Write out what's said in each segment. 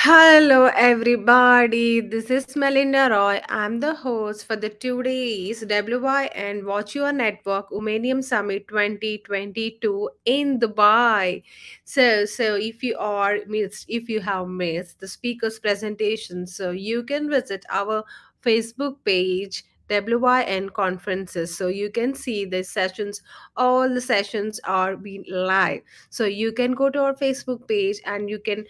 Hello, everybody. This is Melinda Roy. I'm the host for the today's WYN Watch Your Network Womenium Summit 2022 in Dubai. So if you have missed the speaker's presentation, so you can visit our Facebook page. WYN conferences, so you can see the sessions. All the sessions are being live, so you can go to our Facebook page and you can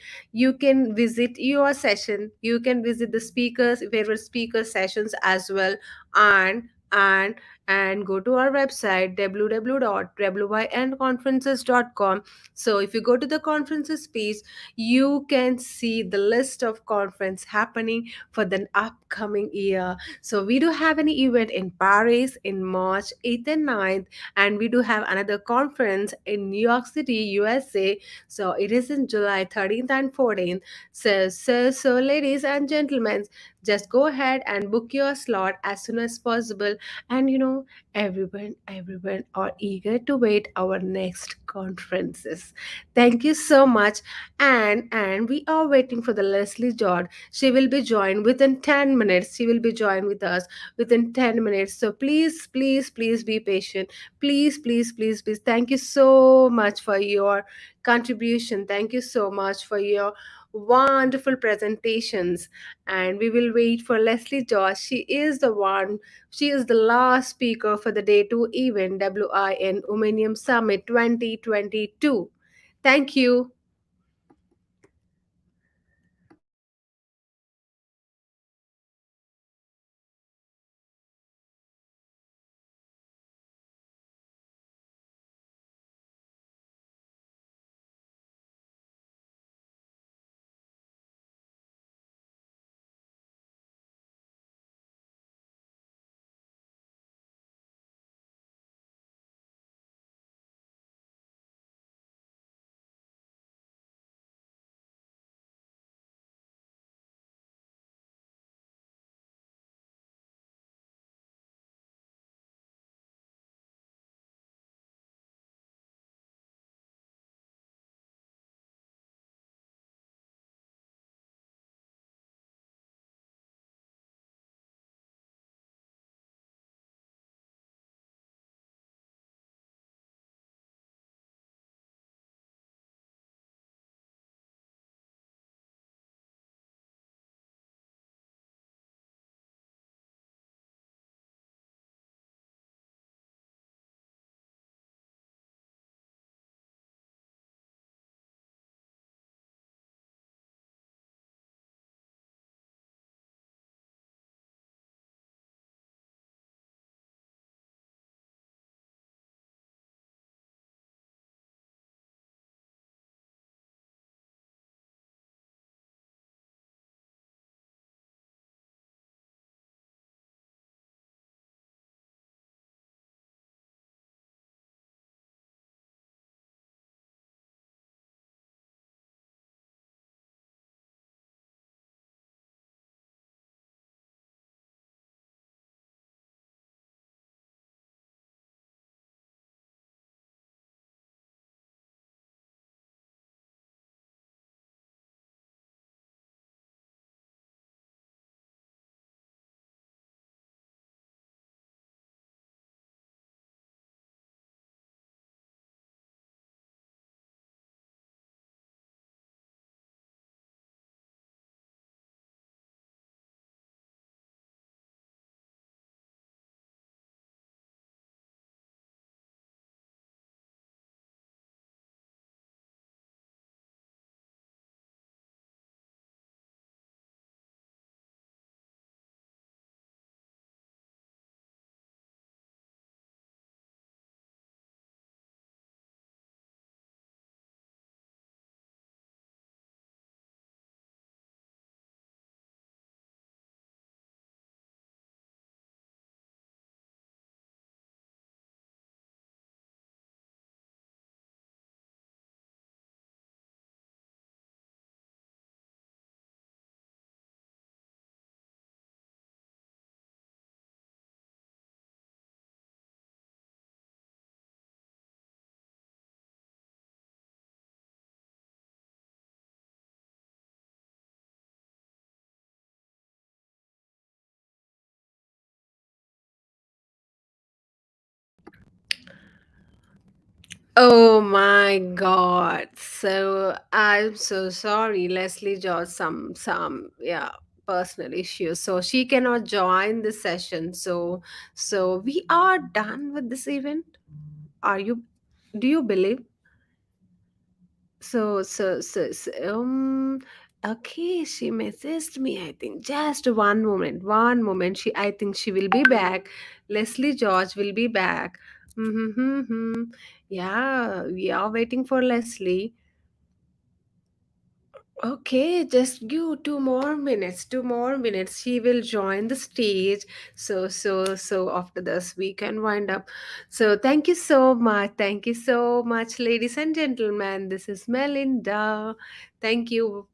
visit your session, you can visit the speakers favorite speaker sessions as well, and and go to our website www.wynconferences.com. So if you go to the conferences page, you can see the list of conference happening for the upcoming year. So we do have an event in Paris in March 8th and 9th, and we do have another conference in New York City, USA. So it is in July 13th and 14th. So, ladies and gentlemen, just go ahead and book your slot as soon as possible. And everyone are eager to wait our next conferences. Thank you so much. And we are waiting for the Leslie George. She will be joined within 10 minutes. She will be joined with us within 10 minutes. So please be patient. Please. Thank you so much for your contribution. Thank you so much for your wonderful presentations. And we will wait for Leslie Josh. She is the last speaker for the day two event WIN Womenium Summit 2022. Thank you. Oh my God. So I'm so sorry. Leslie got some yeah personal issues. So she cannot join the session. So we are done with this event. Are you do you believe? So okay, she messaged me, I think. Just one moment. I think she will be back. Leslie George will be back. Mm-hmm. Yeah, we are waiting for Leslie. Okay, just give 2 more minutes. 2 more minutes. She will join the stage. So after this, we can wind up. So thank you so much. Thank you so much, ladies and gentlemen. This is Melinda. Thank you.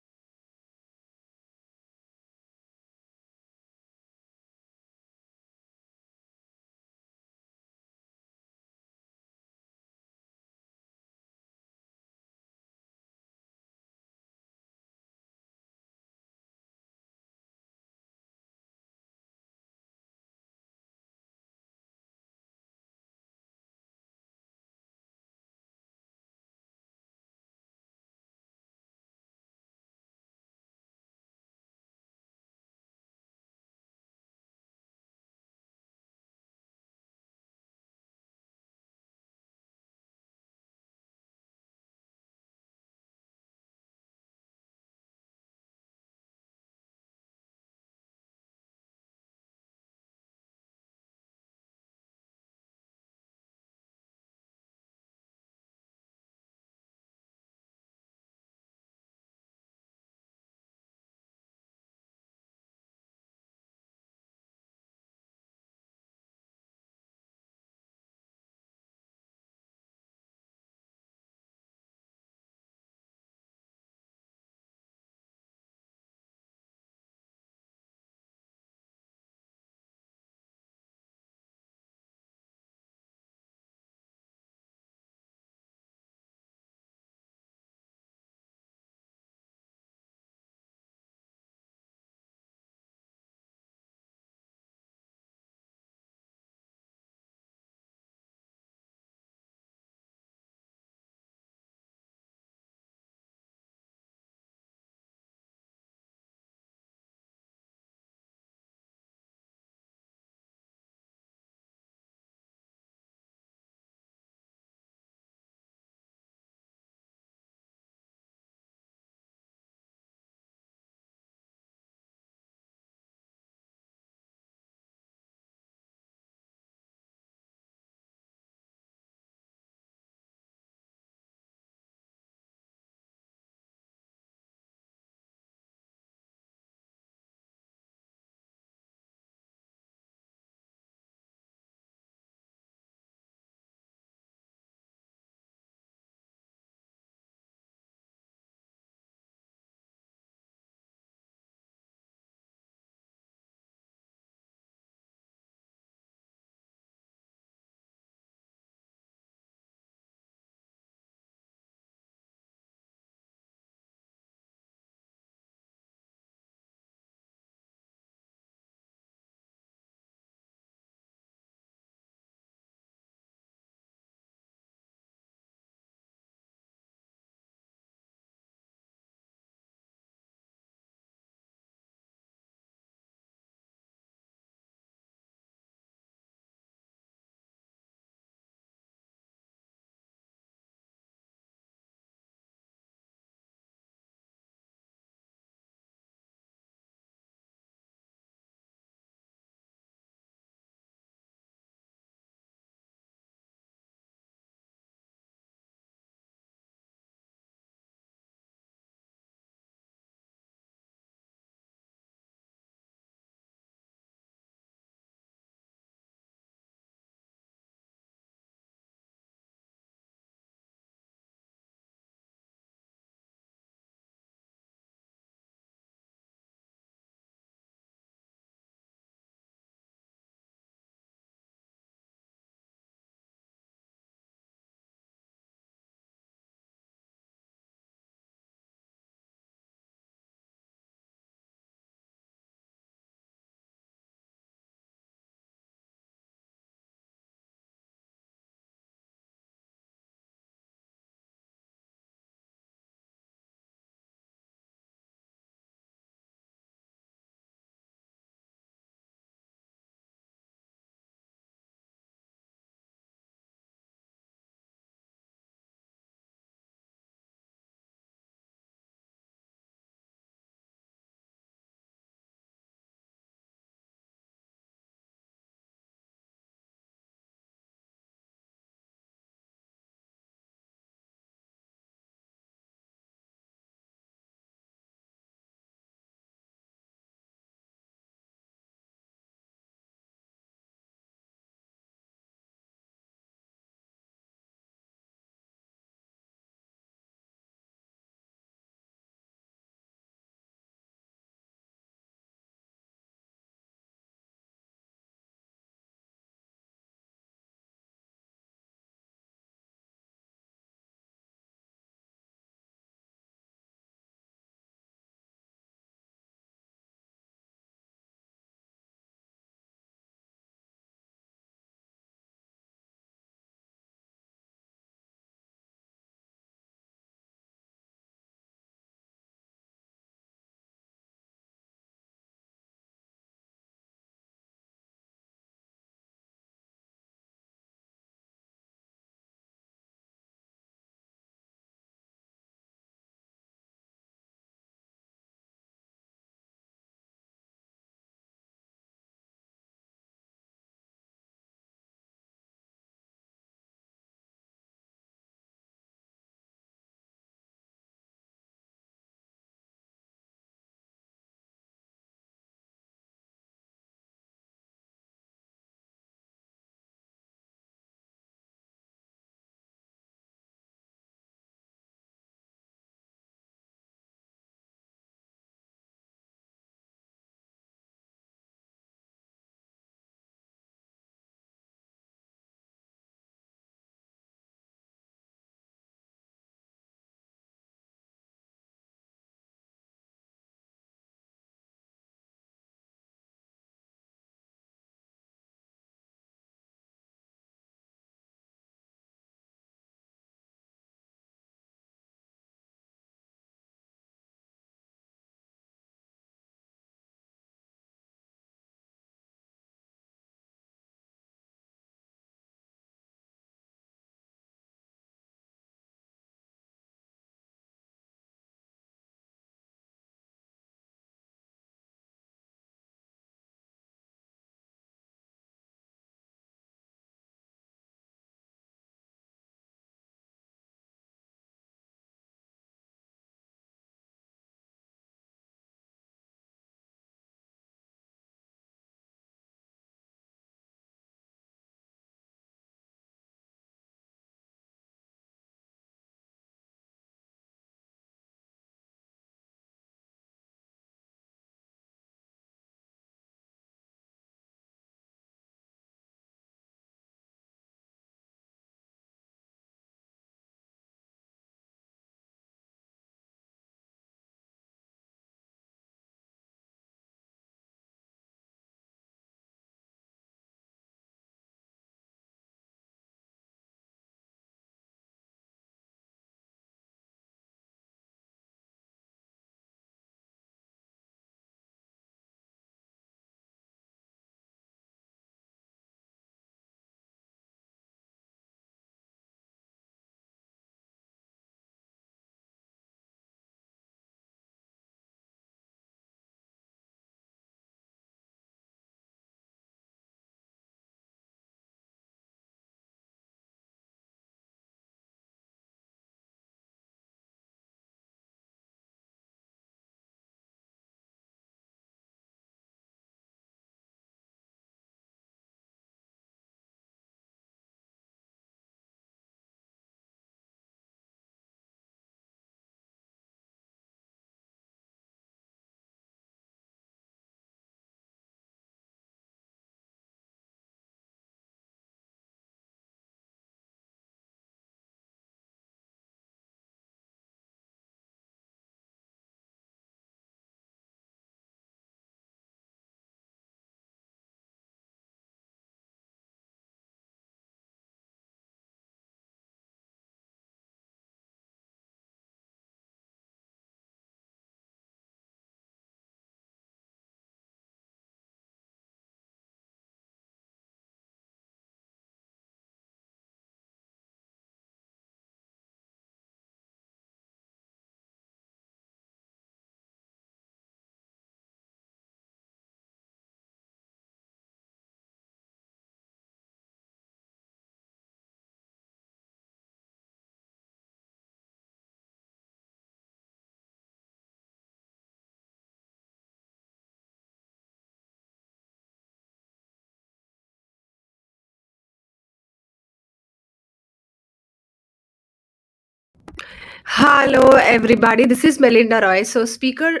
Hello, everybody. This is Melinda Roy. So, speaker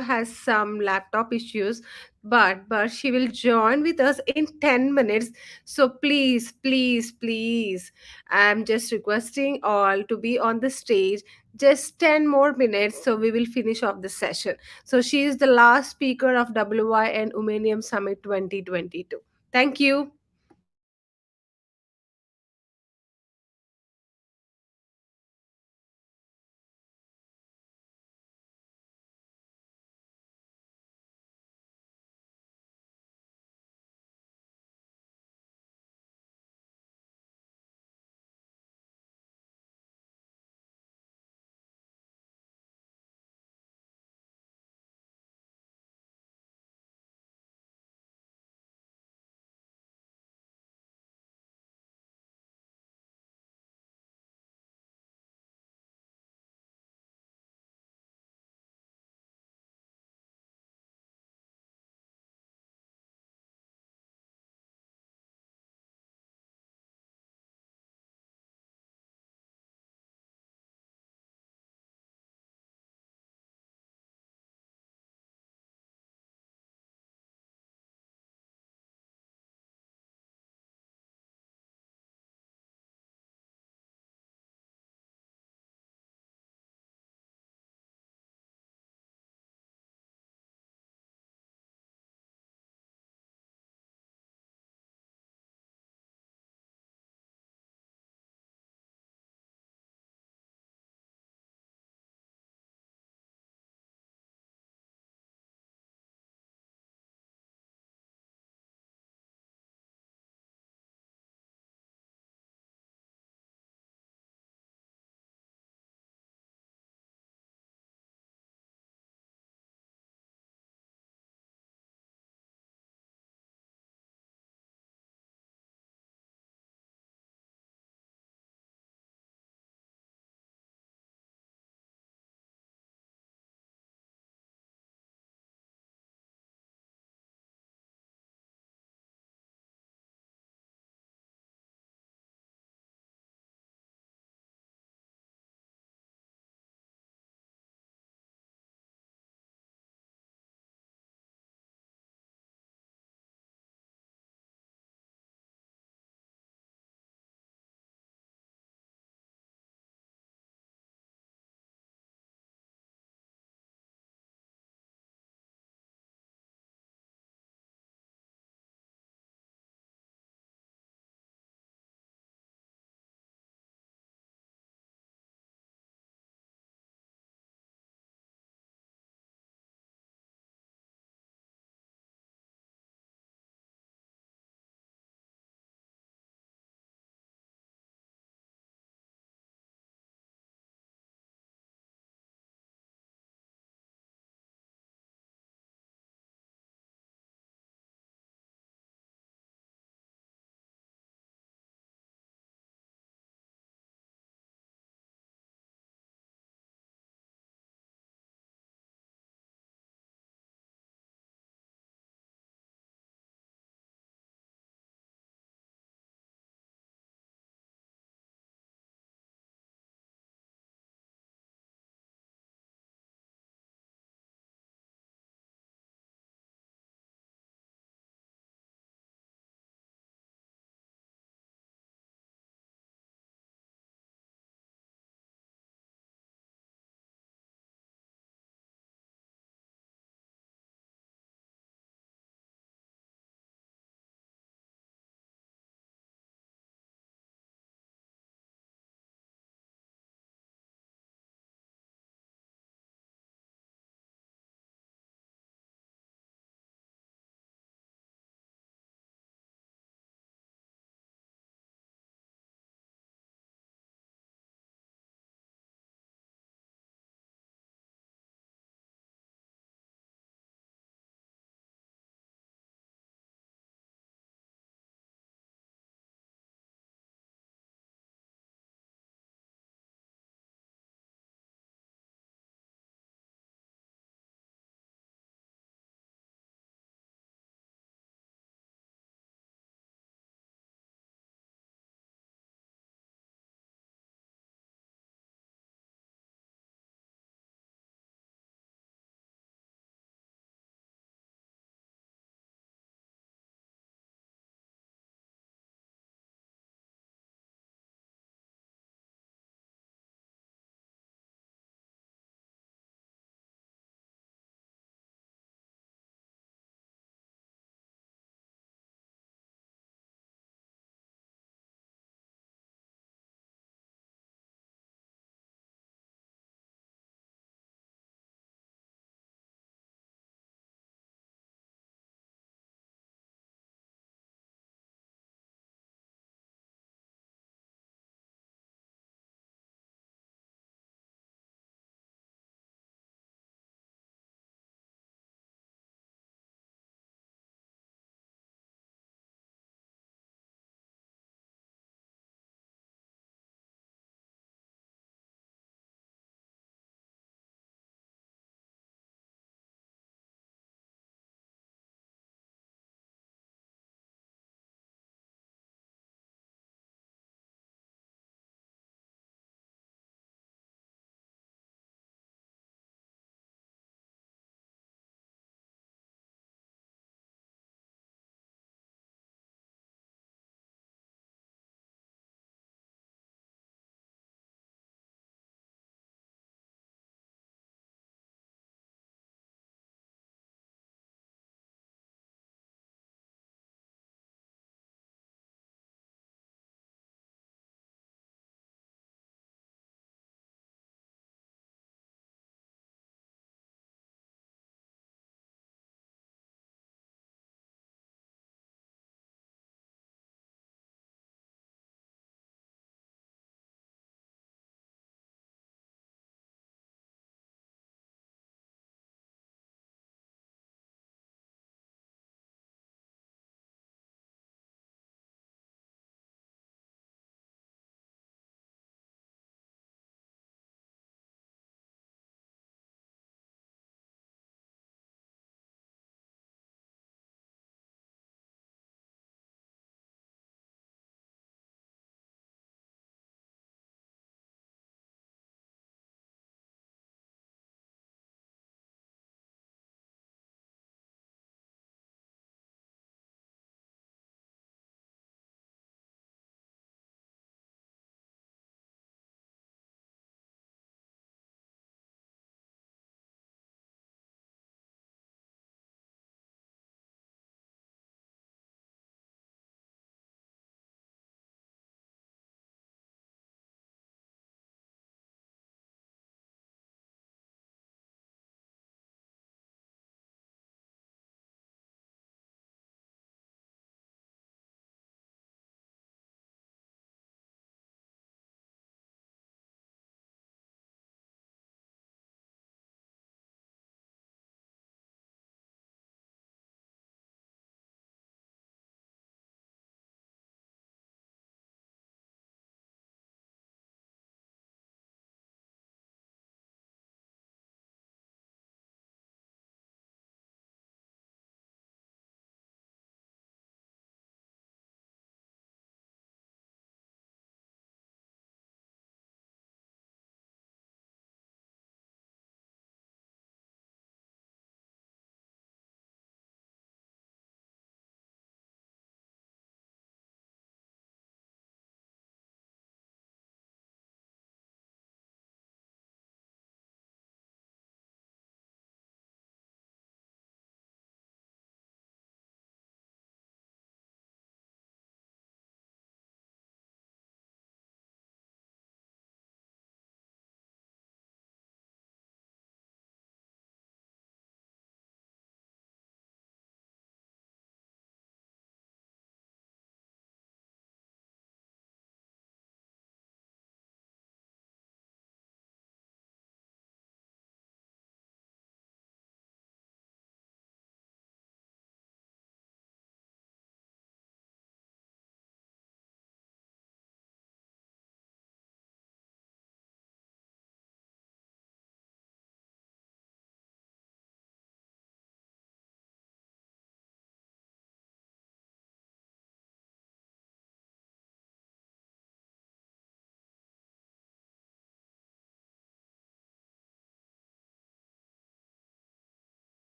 has some laptop issues, but she will join with us in 10 minutes. So, please, I'm just requesting all to be on the stage. Just 10 more minutes, so we will finish off the session. So, she is the last speaker of WYN Womenium Summit 2022. Thank you.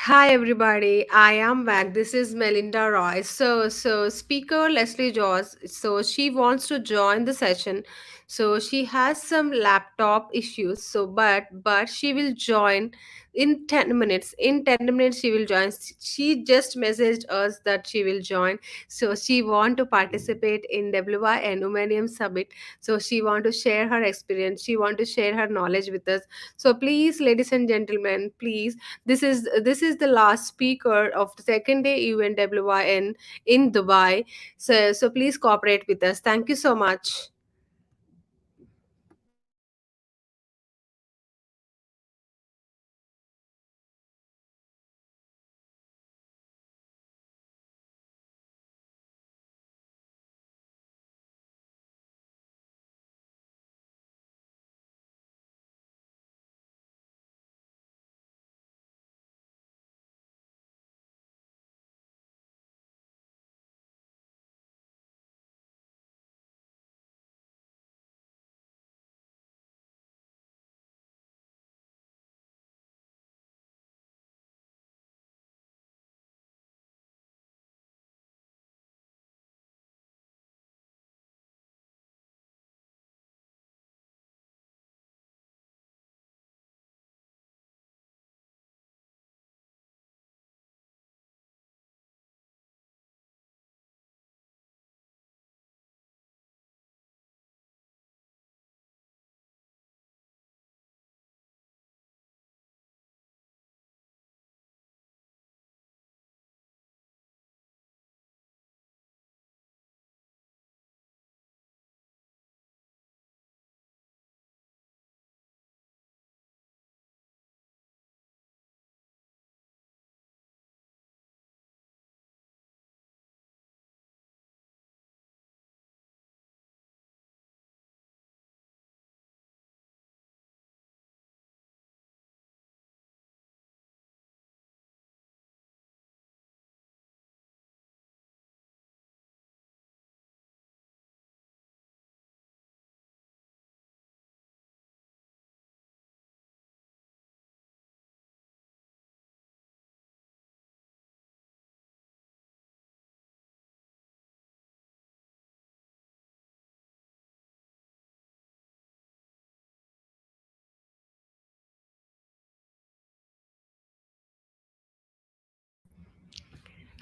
Hi everybody, I am back. This is Melinda Roy. So speaker Leslie George. So she wants to join the session. So she has some laptop issues. But she will join in 10 minutes. In 10 minutes she will join. She just messaged us that she will join. So she want to participate in WYN Womenium Summit. So she want to share her experience. She want to share her knowledge with us. So please, ladies and gentlemen, please, this is the last speaker of the second day event WYN in Dubai. So please cooperate with us. Thank you so much.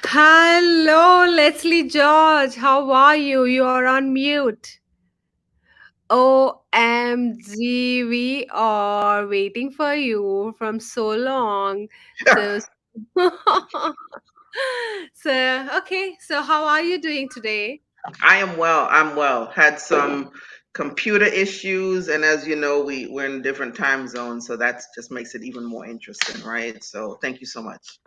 Hello, Leslie George. How are you? You are on mute. OMG, we are waiting for you from so long. So, so how are you doing today? I am well. I'm well. Had some computer issues, and as you know, we're in different time zones, so that just makes it even more interesting, right? So thank you so much.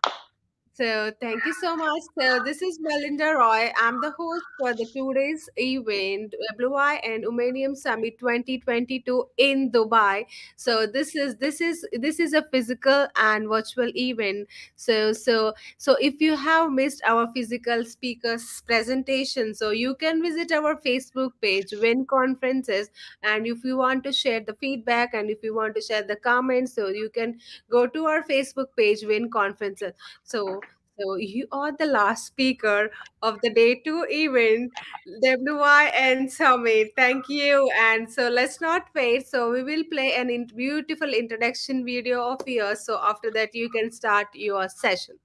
So thank you so much. So this is Melinda Roy. I'm the host for the 2 days event WI and Womenium Summit 2022 in Dubai. So this is a physical and virtual event. So if you have missed our physical speakers presentation, so you can visit our Facebook page WIN Conferences, and if you want to share the feedback and if you want to share the comments, so you can go to our Facebook page WIN Conferences. So you are the last speaker of the day two event, WYN Summit. Thank you. And so let's not wait. So we will play an beautiful introduction video of yours. So after that, you can start your session.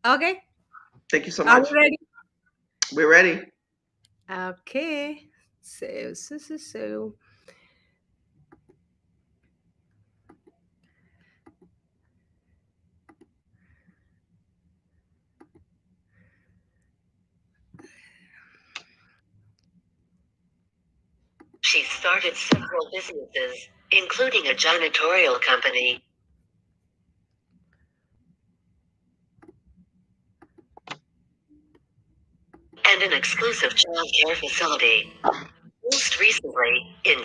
Okay? Thank you so Are you much. ready? We're ready. Okay. So. She started several businesses, including a janitorial company and an exclusive child care facility. Most recently, in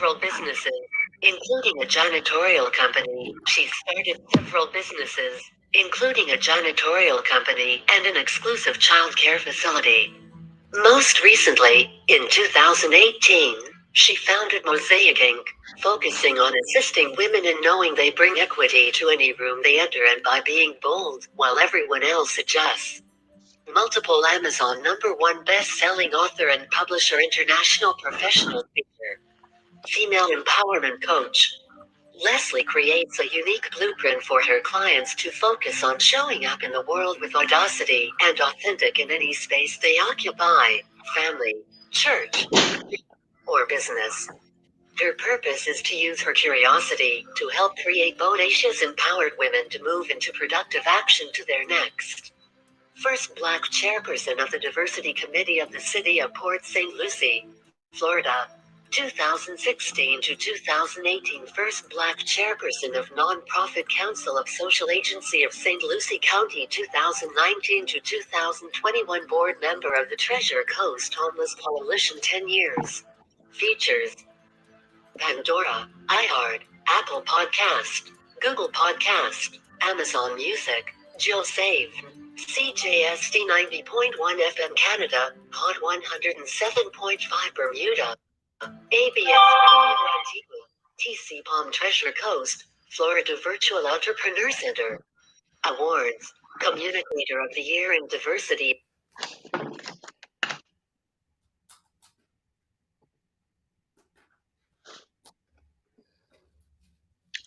several businesses, including a janitorial company. She started several businesses, including a janitorial company and an exclusive childcare facility. Most recently, in 2018, she founded Mosaic Inc., focusing on assisting women in knowing they bring equity to any room they enter and by being bold while everyone else adjusts. Multiple Amazon #1 best-selling author and publisher, international professional speaker, female empowerment coach. Lezley creates a unique blueprint for her clients to focus on showing up in the world with audacity and authentic in any space they occupy, family, church, or business. Her purpose is to use her curiosity to help create bodacious, empowered women to move into productive action to their next. First Black chairperson of the Diversity Committee of the City of Port St. Lucie, Florida. 2016 to 2018 First Black chairperson of Nonprofit Council of Social Agency of St. Lucie County. 2019 to 2021 board member of the Treasure Coast Homeless Coalition. 10 years. Features: Pandora, iHeart, Apple Podcast, Google Podcast, Amazon Music, JioSave, CJST 90.1 FM Canada, Pod 107.5 Bermuda, ABS Radio Antigua, TC Palm Treasure Coast, Florida Virtual Entrepreneur Center. Awards: Communicator of the Year in Diversity.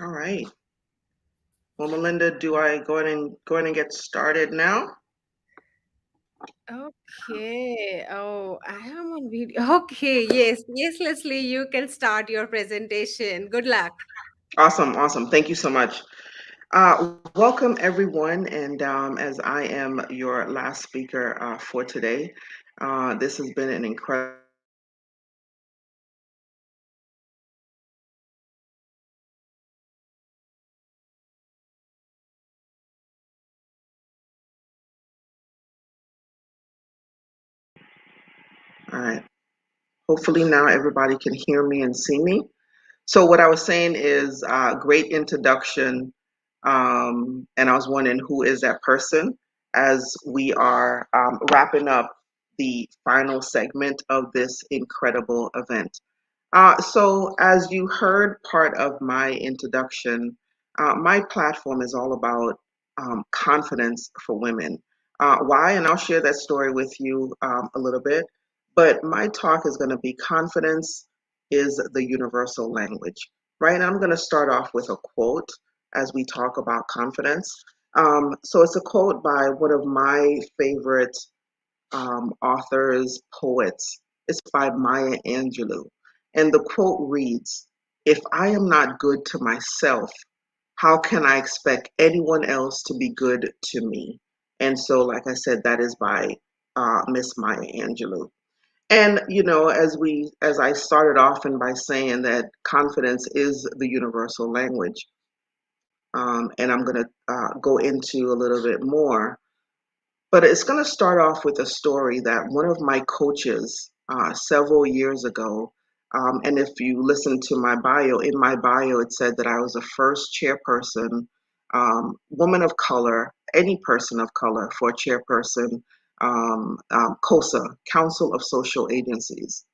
All right. Well, Melinda, do I go ahead and get started now? Okay. Oh, I am on video. Okay. Yes. Yes, Leslie, you can start your presentation. Good luck. Awesome, awesome. Thank you so much. Welcome, everyone. And as I am your last speaker for today, this has been an incredible experience. All right. Hopefully now everybody can hear me and see me. So what I was saying is great introduction, and I was wondering who is that person as we are wrapping up the final segment of this incredible event. So, as you heard part of my introduction, my platform is all about confidence for women. Why? And I'll share that story with you a little bit. But my talk is going to be confidence is the universal language, right? And I'm going to start off with a quote as we talk about confidence. So, it's a quote by one of my favorite authors, poets. It's by Maya Angelou. And the quote reads, "If I am not good to myself, how can I expect anyone else to be good to me?" And so, like I said, that is by Miss Maya Angelou. And as I started off and by saying that confidence is the universal language, and I'm going to go into a little bit more. But it's going to start off with a story that one of my coaches several years ago, and if you listen to my bio, in my bio, it said that I was the first chairperson, woman of color, any person of color for chairperson, COSA, Council of Social Agencies.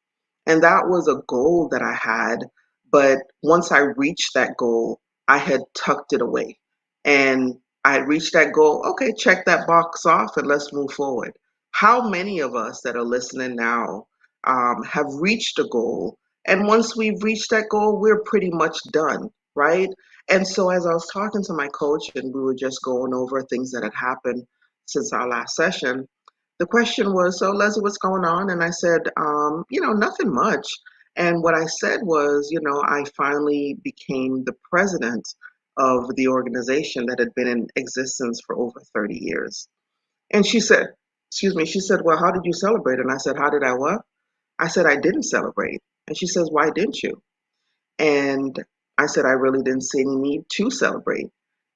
And that was a goal that I had. But once I reached that goal, I had tucked it away. And I had reached that goal. Okay, check that box off and let's move forward. How many of us that are listening now have reached a goal? And once we've reached that goal, we're pretty much done, right? And so as I was talking to my coach and we were just going over things that had happened since our last session, the question was, "So Leslie, what's going on?" And I said, nothing much. And what I said was, I finally became the president of the organization that had been in existence for over 30 years. And she said, excuse me, she said, "Well, how did you celebrate?" And I said, "How did I what?" I said, "I didn't celebrate." And she says, "Why didn't you?" And I said, "I really didn't see any need to celebrate."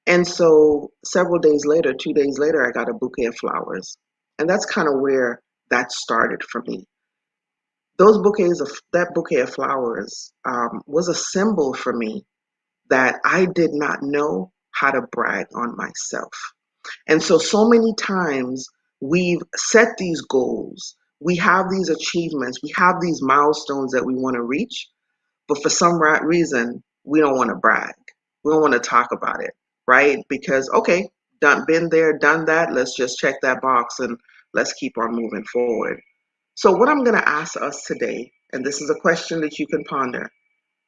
And so several days later, 2 days later, I got a bouquet of flowers. And that's kind of where that started for me. that bouquet of flowers was a symbol for me that I did not know how to brag on myself. And so many times we've set these goals, we have these achievements, we have these milestones that we want to reach, but for some reason, we don't want to brag. We don't want to talk about it, right? Because, okay, been there, done that. Let's just check that box and let's keep on moving forward. So, what I'm going to ask us today, and this is a question that you can ponder: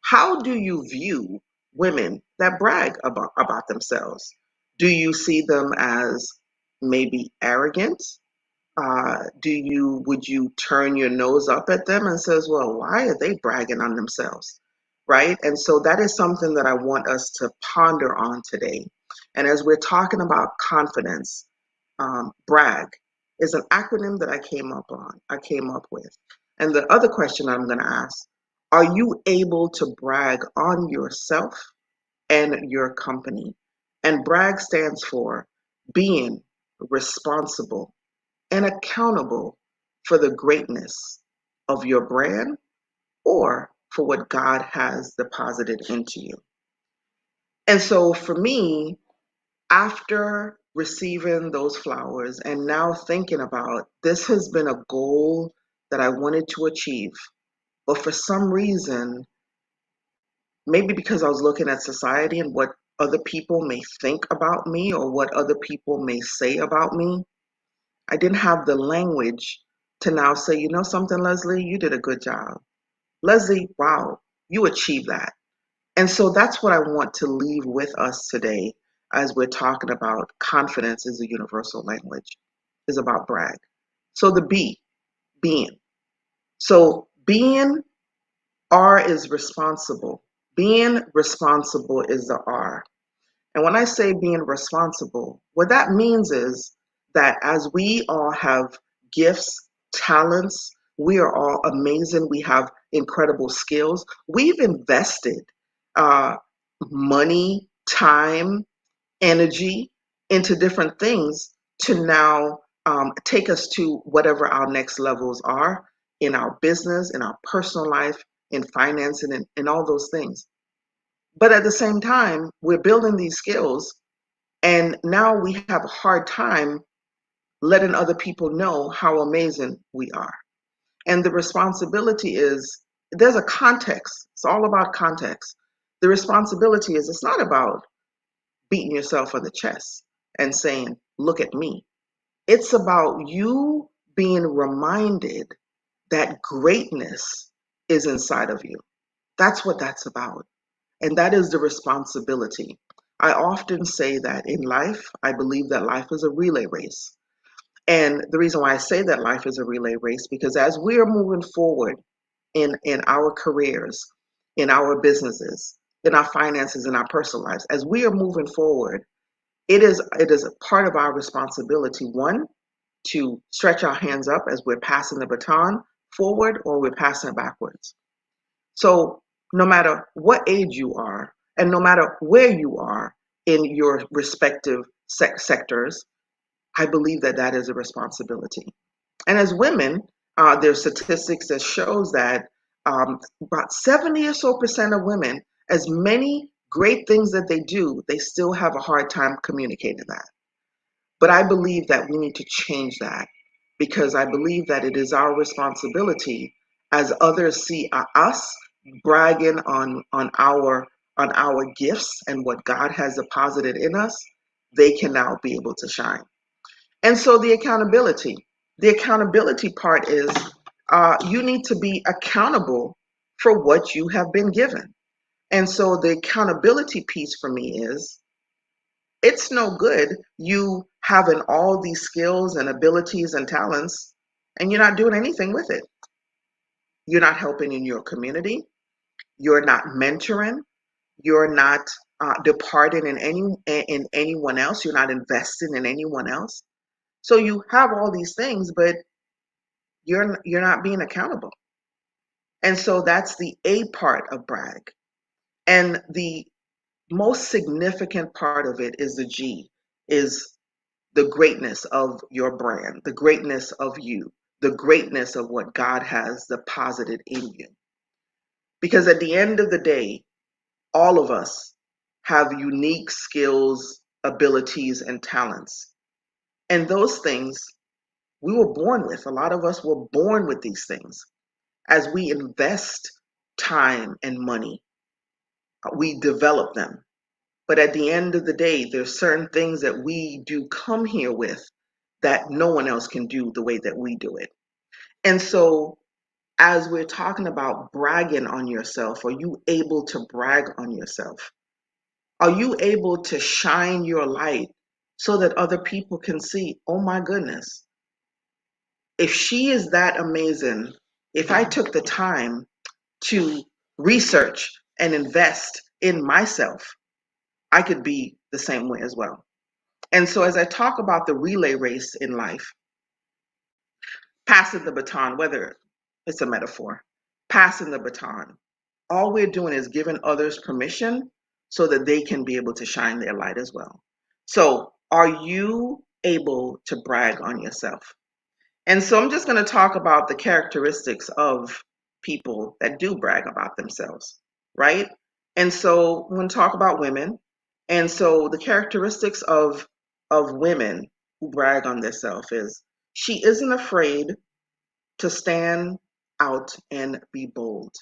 how do you view women that brag about themselves? Do you see them as maybe arrogant? Would you turn your nose up at them and says, well, why are they bragging on themselves? Right? And so that is something that I want us to ponder on today. And as we're talking about confidence, brag is an acronym that I came up with. And the other question I'm going to ask: are you able to brag on yourself and your company? And brag stands for being responsible and accountable for the greatness of your brand or for what God has deposited into you. And so for me, after receiving those flowers and now thinking about this has been a goal that I wanted to achieve, but for some reason, maybe because I was looking at society and what other people may think about me or what other people may say about me, I didn't have the language to now say, you know something, Lezley, you did a good job. Lezley, wow, you achieved that. And so that's what I want to leave with us today as we're talking about confidence is a universal language, is about brag. So the B, being. So being, R is responsible. Being responsible is the R. And when I say being responsible, what that means is that as we all have gifts, talents, we are all amazing, we have incredible skills, we've invested uh, money, time, energy into different things to now take us to whatever our next levels are in our business, in our personal life, in financing, and all those things. But at the same time, we're building these skills, and now we have a hard time letting other people know how amazing we are. And the responsibility is there's a context. It's all about context. The responsibility is it's not about beating yourself on the chest and saying, look at me. It's about you being reminded that greatness is inside of you. That's what that's about. And that is the responsibility. I often say that in life, I believe that life is a relay race. And the reason why I say that life is a relay race, because as we are moving forward in our careers, in our businesses, in our finances, in our personal lives, as we are moving forward, it is a part of our responsibility, one, to stretch our hands up as we're passing the baton forward or we're passing it backwards. So no matter what age you are, and no matter where you are in your respective sectors, I believe that that is a responsibility. And as women, there's statistics that shows that about 70 or so percent of women, as many great things that they do, they still have a hard time communicating that. But I believe that we need to change that because I believe that it is our responsibility as others see us bragging on our gifts and what God has deposited in us, they can now be able to shine. And so the accountability part is you need to be accountable for what you have been given. And so the accountability piece for me is it's no good you having all these skills and abilities and talents and you're not doing anything with it. You're not helping in your community. You're not mentoring. You're not departing in anyone else. You're not investing in anyone else. So you have all these things, but you're not being accountable. And so that's the A part of brag. And the most significant part of it is the G, is the greatness of your brand, the greatness of you, the greatness of what God has deposited in you. Because at the end of the day, all of us have unique skills, abilities, and talents. And those things we were born with. A lot of us were born with these things. As we invest time and money, we develop them. But at the end of the day, there's certain things that we do come here with that no one else can do the way that we do it. And so, as we're talking about bragging on yourself, are you able to brag on yourself? Are you able to shine your light so that other people can see, oh my goodness, if she is that amazing, if I took the time to research and invest in myself, I could be the same way as well. And so, as I talk about the relay race in life, passing the baton, whether it's a metaphor, passing the baton, all we're doing is giving others permission so that they can be able to shine their light as well. So, are you able to brag on yourself? And so, I'm just going to talk about the characteristics of people that do brag about themselves, right? And so, I'm going to talk about women. And so, the characteristics of women who brag on themselves is she isn't afraid to stand out and be bold.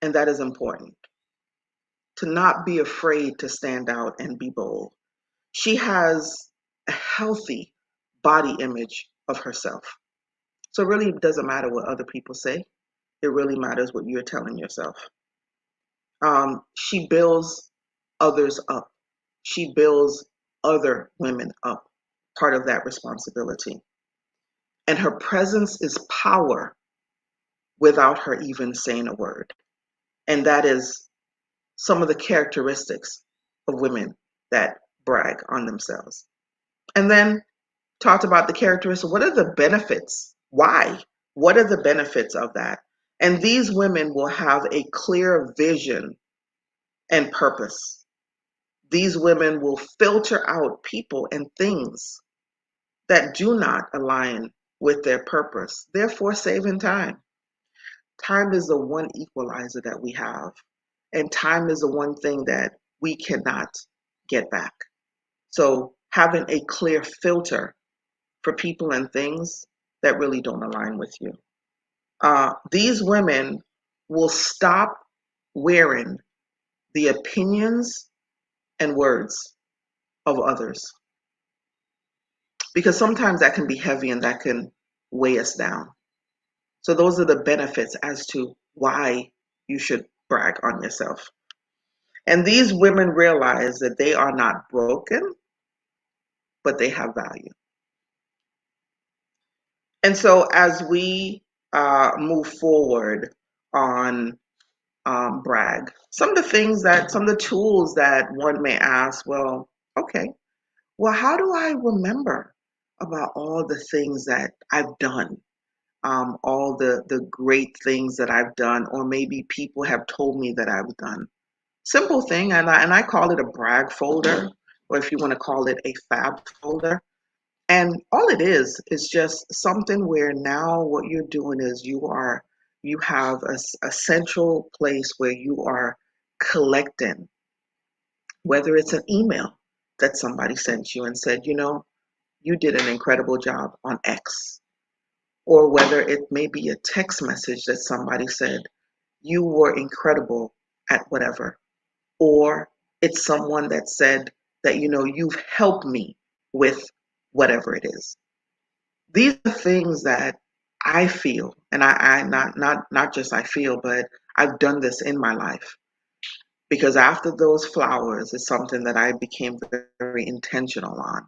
And that is important, to not be afraid to stand out and be bold. She has a healthy body image of herself. So it really doesn't matter what other people say. It really matters what you're telling yourself. She builds others up. She builds other women up, part of that responsibility. And her presence is power without her even saying a word. And that is some of the characteristics of women that brag on themselves. And then talked about the characteristics. What are the benefits? Why? What are the benefits of that? And these women will have a clear vision and purpose. These women will filter out people and things that do not align with their purpose, therefore saving time. Time is the one equalizer that we have, and time is the one thing that we cannot get back. So having a clear filter for people and things that really don't align with you. These women will stop wearing the opinions and words of others, because sometimes that can be heavy and that can weigh us down. So those are the benefits as to why you should brag on yourself. And these women realize that they are not broken, but they have value. And so as we move forward on brag, some of the tools that one may ask, well, okay, well, how do I remember about all the things that I've done? All the great things that I've done, or maybe people have told me that I've done. Simple thing, and I call it a brag folder, or if you want to call it a fab folder. And all it is just something where now what you're doing is you have a central place where you are collecting, whether it's an email that somebody sent you and said, you did an incredible job on X, or whether it may be a text message that somebody said, you were incredible at whatever, or it's someone that said that, you've helped me with whatever it is. These are things that I feel, and I not just I feel, but I've done this in my life, because after those flowers is something that I became very intentional on.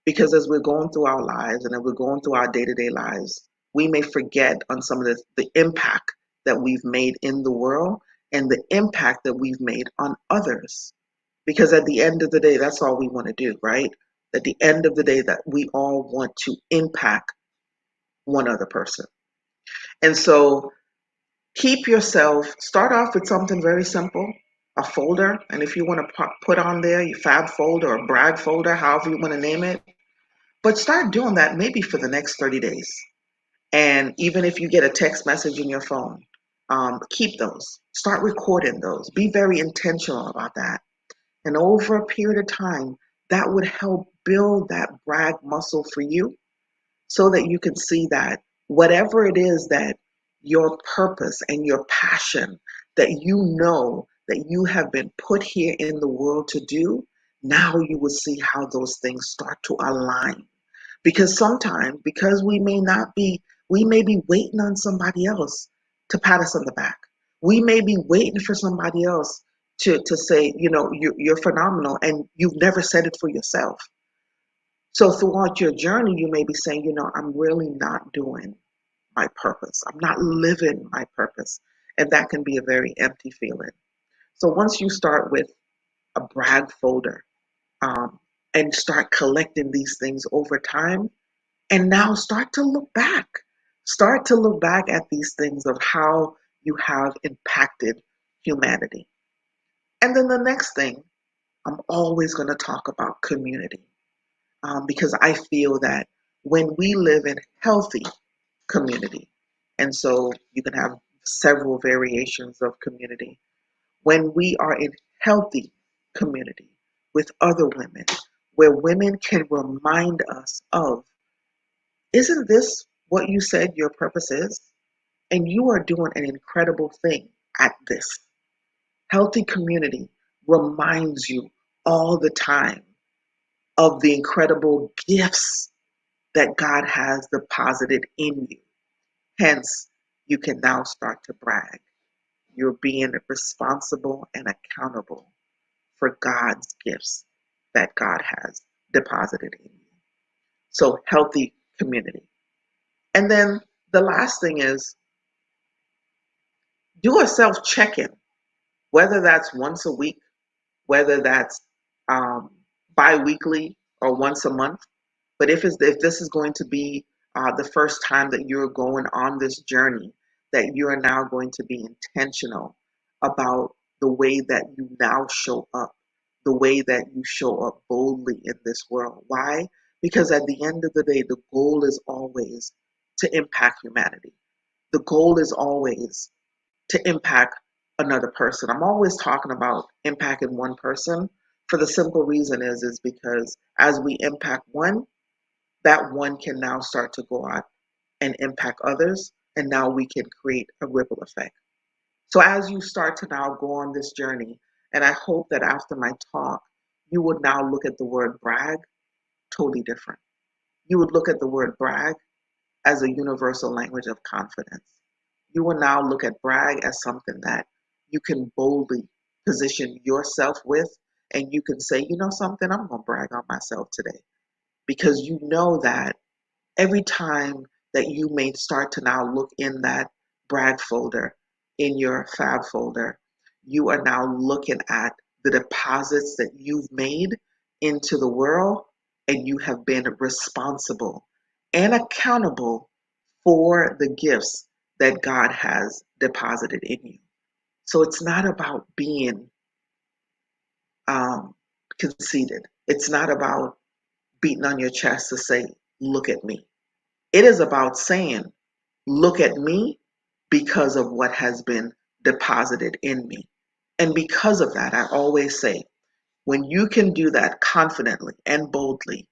Because as we're going through our lives and as we're going through our day-to-day lives, we may forget on some of the impact that we've made in the world and the impact that we've made on others. Because at the end of the day, that's all we want to do, right? At the end of the day, that we all want to impact one other person. And so start off with something very simple, a folder. And if you want to put on there your fab folder or brag folder, however you want to name it, But start doing that maybe for the next 30 days. And even if you get a text message in your phone, keep those. Start recording those. Be very intentional about that. And over a period of time, that would help build that brag muscle for you so that you can see that whatever it is that your purpose and your passion that you know that you have been put here in the world to do, now you will see how those things start to align. Because sometimes, because we may be waiting on somebody else to pat us on the back. We may be waiting for somebody else to say, you're phenomenal, and you've never said it for yourself. So throughout your journey, you may be saying, I'm really not doing my purpose. I'm not living my purpose. And that can be a very empty feeling. So once you start with a brag folder, um, and start collecting these things over time, and now start to look back. Start to look back at these things of how you have impacted humanity. And then the next thing, I'm always going to talk about community, because I feel that when we live in healthy community, and so you can have several variations of community, when we are in healthy community with other women, where women can remind us of, isn't this what you said your purpose is? And you are doing an incredible thing at this. Healthy community reminds you all the time of the incredible gifts that God has deposited in you. Hence, you can now start to brag. You're being responsible and accountable for God's gifts that God has deposited in you. So, healthy community. And then the last thing is, do a self check in, whether that's once a week, whether that's um, bi weekly or once a month. But if this is going to be the first time that you're going on this journey, that you are now going to be intentional about the way that you now show up, the way that you show up boldly in this world. Why? Because at the end of the day, the goal is always to impact humanity. The goal is always to impact another person. I'm always talking about impacting one person for the simple reason is because as we impact one, that one can now start to go out and impact others, and now we can create a ripple effect. So as you start to now go on this journey, and I hope that after my talk, you would now look at the word brag totally different. You would look at the word brag as a universal language of confidence. You will now look at brag as something that you can boldly position yourself with, and you can say, you know something, I'm going to brag on myself today, because you know that every time that you may start to now look in that brag folder, in your fab folder, you are now looking at the deposits that you've made into the world, and you have been responsible and accountable for the gifts that God has deposited in you. So it's not about being um, conceited. It's not about beating on your chest to say, look at me. It is about saying, look at me because of what has been deposited in me. And because of that, I always say, when you can do that confidently and boldly,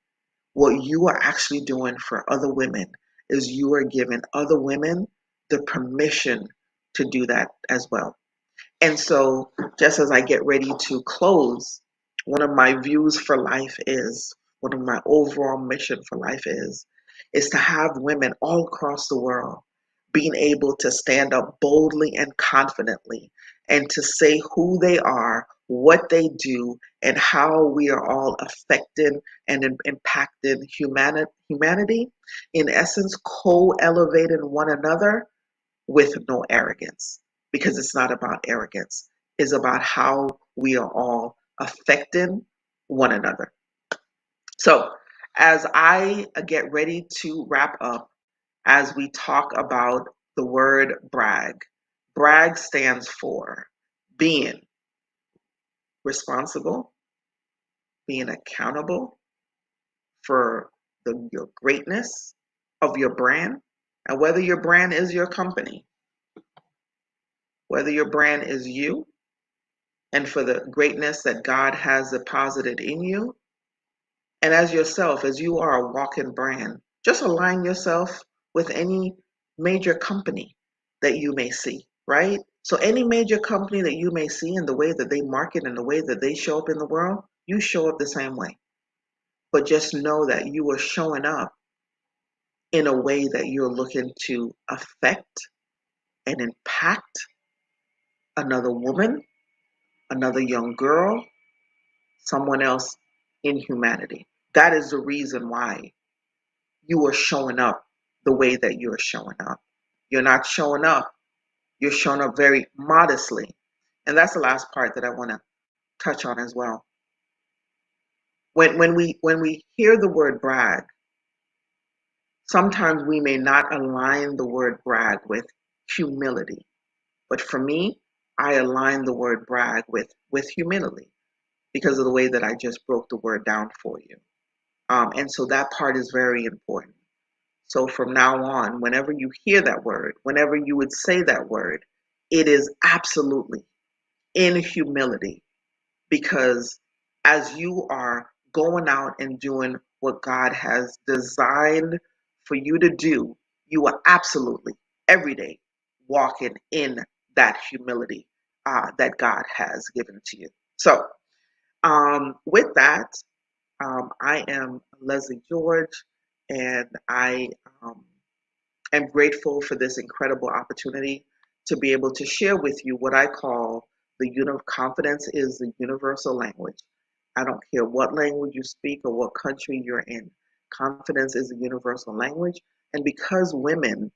what you are actually doing for other women is you are giving other women the permission to do that as well. And so, just as I get ready to close, one of my views for life is, one of my overall mission for life is to have women all across the world being able to stand up boldly and confidently and to say who they are, what they do, and how we are all affecting and impacting humanity. In essence, co-elevating one another with no arrogance, because it's not about arrogance. It's about how we are all affecting one another. So, as I get ready to wrap up, as we talk about the word brag, brag stands for being responsible, being accountable for your greatness of your brand, and whether your brand is your company, whether your brand is you, and for the greatness that God has deposited in you, and as yourself, as you are a walking brand, just align yourself with any major company that you may see, right? So any major company that you may see in the way that they market and the way that they show up in the world, you show up the same way. But just know that you are showing up in a way that you're looking to affect and impact another woman, another young girl, someone else in humanity. That is the reason why you are showing up the way that you're showing up. You're not showing up, you're showing up very modestly. And that's the last part that I want to touch on as well. When we hear the word brag, sometimes we may not align the word brag with humility. But for me, I align the word brag with humility because of the way that I just broke the word down for you. And so that part is very important. So from now on, whenever you hear that word, whenever you would say that word, it is absolutely in humility, because as you are going out and doing what God has designed for you to do, you are absolutely every day walking in that humility that God has given to you. So, with that, I am Lezley George, and I am grateful for this incredible opportunity to be able to share with you what I call confidence is the universal language. I don't care what language you speak or what country you're in. Confidence is a universal language. And because women,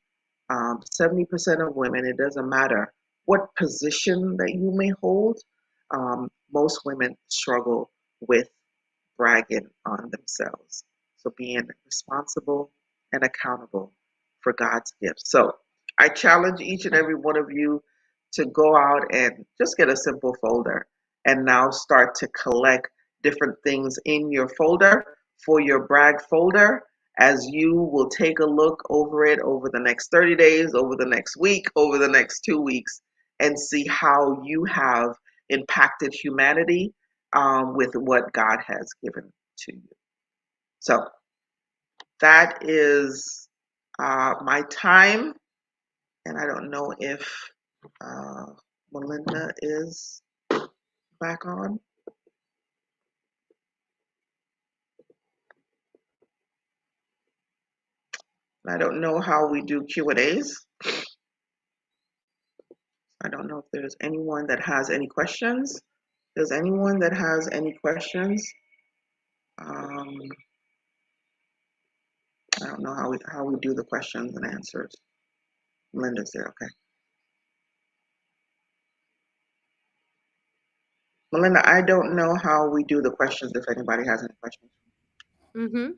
70% of women, it doesn't matter what position that you may hold, most women struggle with bragging on themselves. So being responsible and accountable for God's gifts. So I challenge each and every one of you to go out and just get a simple folder and now start to collect different things in your folder for your brag folder, as you will take a look over it over the next 30 days, over the next week, over the next 2 weeks, and see how you have impacted humanity with what God has given to you. So that is my time, and I don't know if uh, Melinda is back on. I don't know how we do Q&As. I don't know if there's anyone that has any questions. Does anyone that has any questions? Um, I don't know how we do the questions and answers. Melinda's there, okay. Melinda, I don't know how we do the questions if anybody has any questions. Mm-hmm.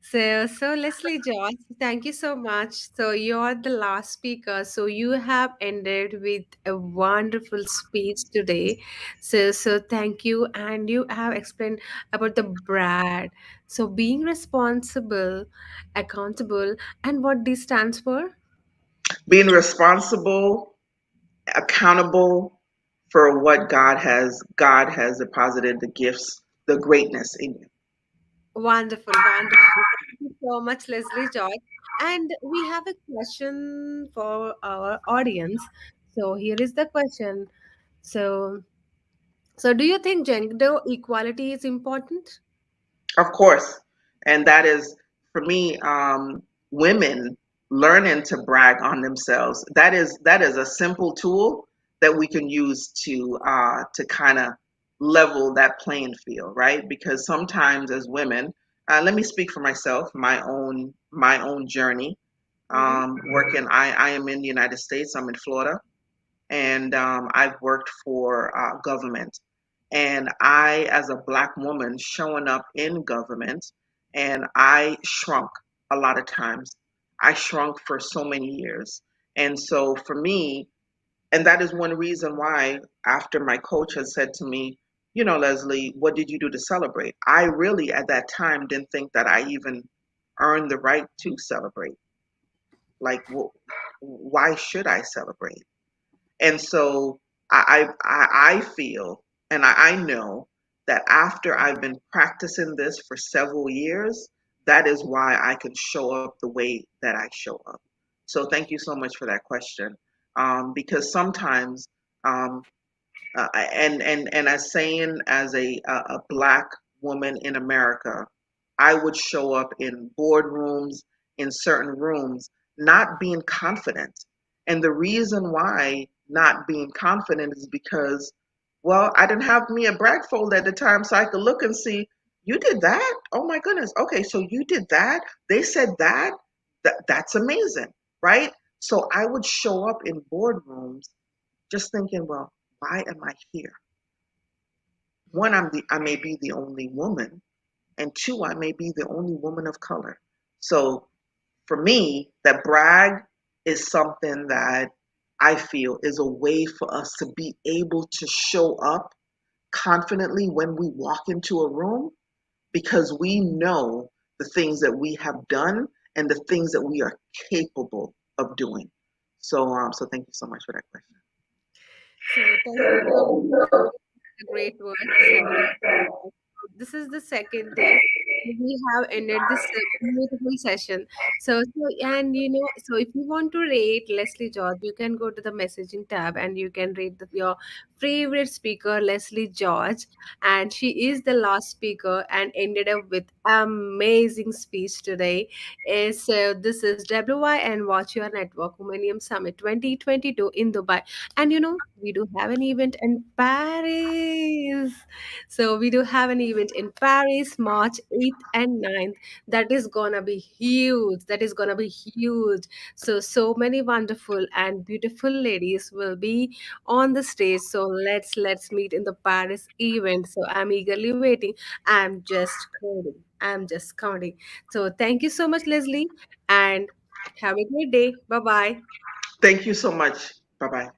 So Leslie Josh, thank you so much. So you're the last speaker. So you have ended with a wonderful speech today. So thank you, and you have explained about the brand. So being responsible, accountable, and what this stands for. Being responsible, accountable for what God has deposited the gifts, the greatness in you. Wonderful, wonderful. Thank you so much, Leslie Joy. And we have a question for our audience. So here is the question. So, so do you think gender equality is important? Of course. And that is, for me, women learning to brag on themselves. That is a simple tool that we can use to kind of level that playing field, right? Because sometimes as women, let me speak for myself, my own journey. Mm-hmm. Working, I am in the United States. I'm in Florida, and I've worked for government. And I, as a Black woman, showing up in government, and I shrunk a lot of times. I shrunk for so many years. And so for me, and that is one reason why, after my coach has said to me, Leslie, what did you do to celebrate? I really, at that time, didn't think that I even earned the right to celebrate. Like, why should I celebrate? And so I feel and I know that after I've been practicing this for several years, that is why I can show up the way that I show up. So thank you so much for that question. Because sometimes and as saying as a black woman in America, I would show up in boardrooms, in certain rooms, not being confident. And the reason why not being confident is because, well, I didn't have me a brag folder at the time, so I could look and see, you did that? Oh my goodness. Okay, so you did that? They said that? That's amazing, right? So I would show up in boardrooms just thinking, well, why am I here? One, I may be the only woman, and two, I may be the only woman of color. So for me, that brag is something that I feel is a way for us to be able to show up confidently when we walk into a room because we know the things that we have done and the things that we are capable of doing. So thank you so much for that question. So thank you so much for the great words. So this is the second day we have ended this beautiful session. And so if you want to rate Leslie George, you can go to the messaging tab and you can rate your favorite speaker, Leslie George. And she is the last speaker and ended up with amazing speech today. So this is WYN Watch Your Network Womenium Summit 2022 in Dubai. And we do have an event in Paris. So we do have an event in Paris, March 8th and 9th. That is gonna be huge. That is gonna be huge. So many wonderful and beautiful ladies will be on the stage. So let's meet in the Paris event. So I'm eagerly waiting. I'm just counting. I'm just counting. So thank you so much, Leslie, and have a great day. Bye bye. Thank you so much. Bye bye.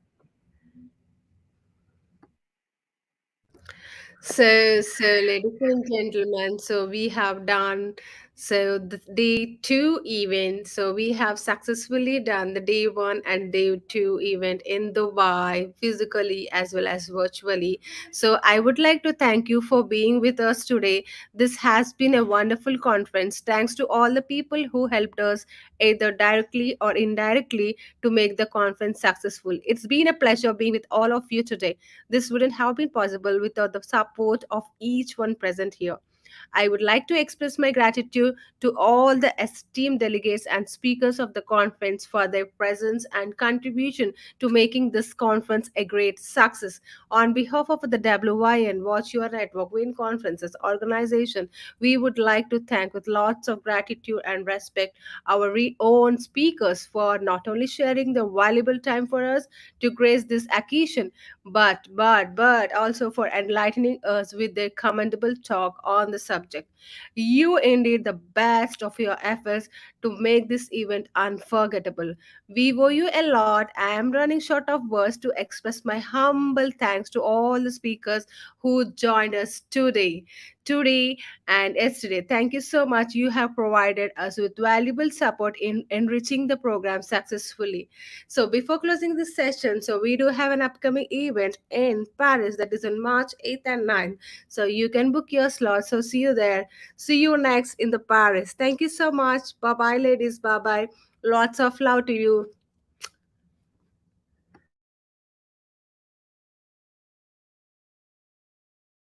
So, ladies and gentlemen, so we have done the day two event. So we have successfully done the day one and day two event in Dubai, physically as well as virtually. So I would like to thank you for being with us today. This has been a wonderful conference. Thanks to all the people who helped us either directly or indirectly to make the conference successful. It's been a pleasure being with all of you today. This wouldn't have been possible without the support of each one present here. I would like to express my gratitude to all the esteemed delegates and speakers of the conference for their presence and contribution to making this conference a great success. On behalf of the WYN Watch Your Network WIN Conferences organization, we would like to thank with lots of gratitude and respect our own speakers for not only sharing the valuable time for us to grace this occasion, but also for enlightening us with their commendable talk on the subject. You indeed the best of your efforts to make this event unforgettable. We owe you a lot. I am running short of words to express my humble thanks to all the speakers who joined us today and yesterday. Thank you so much. You have provided us with valuable support in enriching the program successfully. So before closing this session, so we do have an upcoming event in Paris that is on March 8th and 9th. So you can book your slot. So see you there. See you next in the Paris. Thank you so much. Bye bye, ladies. Bye bye. Lots of love to you.